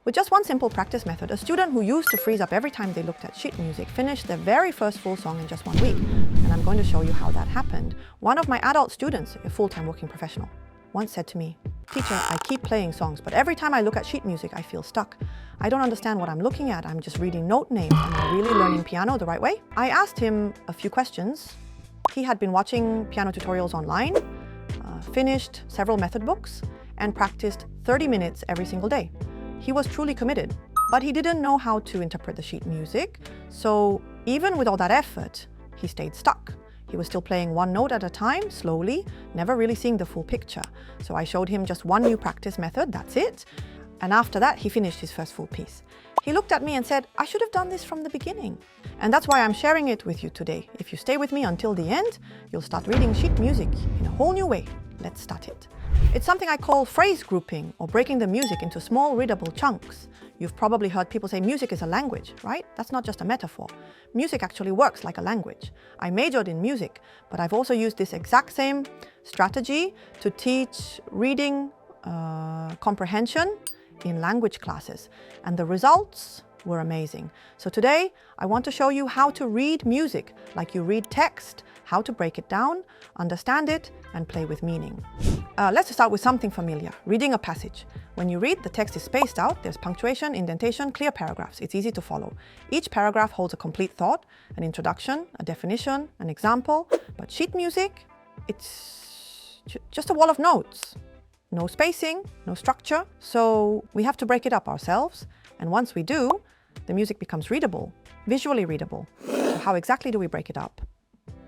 With just one simple practice method, a student who used to freeze up every time they looked at sheet music finished their very first full song in just 1 week. And I'm going to show you how that happened. One of my adult students, a full-time working professional, once said to me, "Teacher, I keep playing songs, but every time I look at sheet music, I feel stuck. I don't understand what I'm looking at. I'm just reading note names. Am I really learning piano the right way?" I asked him a few questions. He had been watching piano tutorials online, finished several method books, and practiced 30 minutes every single day. He was truly committed, but he didn't know how to interpret the sheet music, so even with all that effort, he stayed stuck. He was still playing one note at a time, slowly, never really seeing the full picture. So I showed him just one new practice method, that's it. And after that, he finished his first full piece. He looked at me and said, "I should have done this from the beginning." And that's why I'm sharing it with you today. If you stay with me until the end, you'll start reading sheet music in a whole new way. Let's start it. It's something I call phrase grouping, or breaking the music into small readable chunks. You've probably heard people say music is a language, right? That's not just a metaphor. Music actually works like a language. I majored in music, but I've also used this exact same strategy to teach reading comprehension in language classes, and the results were amazing. So today I want to show you how to read music like you read text, how to break it down, understand it, and play with meaning. Let's start with something familiar, reading a passage. When you read, the text is spaced out, there's punctuation, indentation, clear paragraphs. It's easy to follow. Each paragraph holds a complete thought, an introduction, a definition, an example, but sheet music, it's just a wall of notes. No spacing, no structure, so we have to break it up ourselves. And once we do, the music becomes readable, visually readable. So how exactly do we break it up?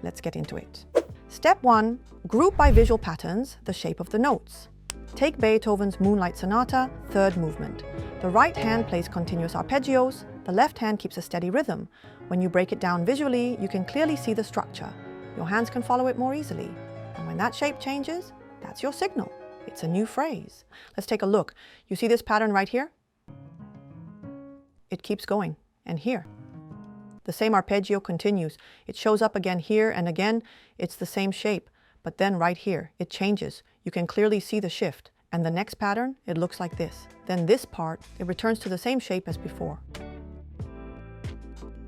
Let's get into it. Step 1, group by visual patterns the shape of the notes. Take Beethoven's Moonlight Sonata, third movement. The right hand plays continuous arpeggios, the left hand keeps a steady rhythm. When you break it down visually, you can clearly see the structure. Your hands can follow it more easily. And when that shape changes, that's your signal. It's a new phrase. Let's take a look. You see this pattern right here? It keeps going, and here. The same arpeggio continues. It shows up again here and again. It's the same shape, but then right here, it changes. You can clearly see the shift. And the next pattern, it looks like this. Then this part, it returns to the same shape as before.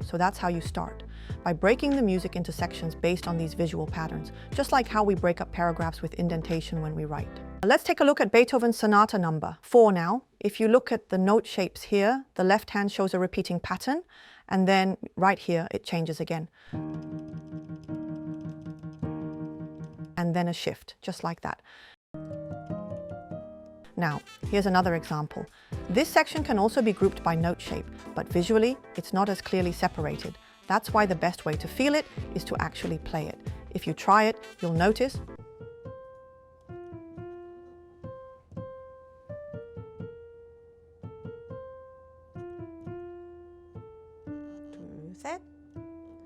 So that's how you start, by breaking the music into sections based on these visual patterns, just like how we break up paragraphs with indentation when we write. Let's take a look at Beethoven's Sonata number 4 now. If you look at the note shapes here, the left hand shows a repeating pattern, and then right here it changes again. And then a shift, just like that. Now, here's another example. This section can also be grouped by note shape, but visually it's not as clearly separated. That's why the best way to feel it is to actually play it. If you try it, you'll notice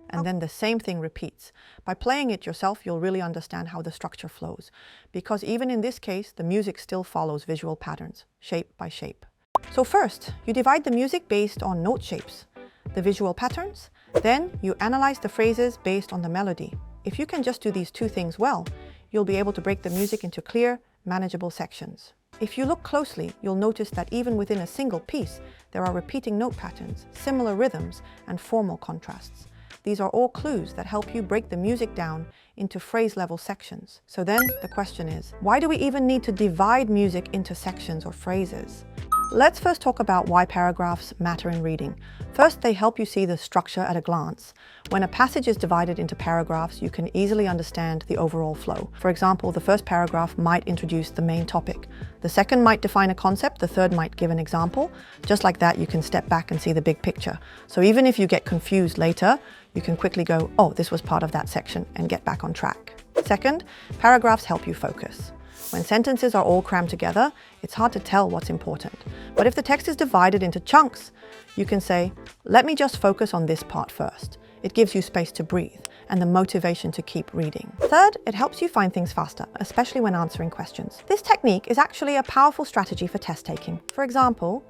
and then the same thing repeats. By playing it yourself, you'll really understand how the structure flows. Because even in this case, the music still follows visual patterns, shape by shape. So first, you divide the music based on note shapes, the visual patterns, then you analyze the phrases based on the melody. If you can just do these two things well, you'll be able to break the music into clear, manageable sections. If you look closely, you'll notice that even within a single piece, there are repeating note patterns, similar rhythms, and formal contrasts. These are all clues that help you break the music down into phrase-level sections. So then the question is, why do we even need to divide music into sections or phrases? Let's first talk about why paragraphs matter in reading. First, they help you see the structure at a glance. When a passage is divided into paragraphs, you can easily understand the overall flow. For example, the first paragraph might introduce the main topic. The second might define a concept, the third might give an example. Just like that, you can step back and see the big picture. So even if you get confused later, you can quickly go, "Oh, this was part of that section," and get back on track. Second, paragraphs help you focus. When sentences are all crammed together, it's hard to tell what's important. But if the text is divided into chunks, you can say, "Let me just focus on this part first." It gives you space to breathe and the motivation to keep reading. Third, it helps you find things faster, especially when answering questions. This technique is actually a powerful strategy for test taking. For example,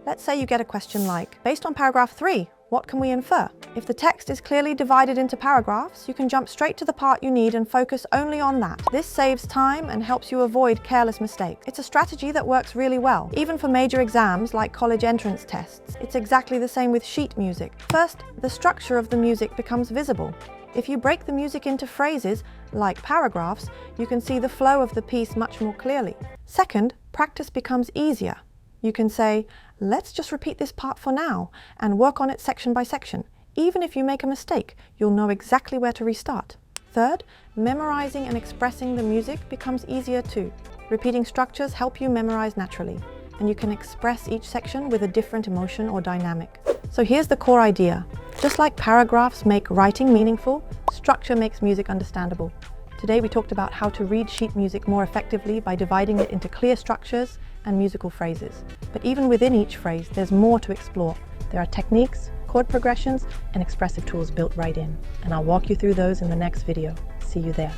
let's say you get a question like, "Based on paragraph 3, What can we infer? If the text is clearly divided into paragraphs, you can jump straight to the part you need and focus only on that. This saves time and helps you avoid careless mistakes. It's a strategy that works really well, even for major exams like college entrance tests. It's exactly the same with sheet music. First, the structure of the music becomes visible. If you break the music into phrases, like paragraphs, you can see the flow of the piece much more clearly. Second, practice becomes easier. You can say, let's just repeat this part for now and work on it section by section. Even if you make a mistake, you'll know exactly where to restart. Third, memorizing and expressing the music becomes easier too. Repeating structures help you memorize naturally, and you can express each section with a different emotion or dynamic. So here's the core idea. Just like paragraphs make writing meaningful, structure makes music understandable. Today we talked about how to read sheet music more effectively by dividing it into clear structures and musical phrases. But even within each phrase, there's more to explore. There are techniques, chord progressions, and expressive tools built right in. And I'll walk you through those in the next video. See you there.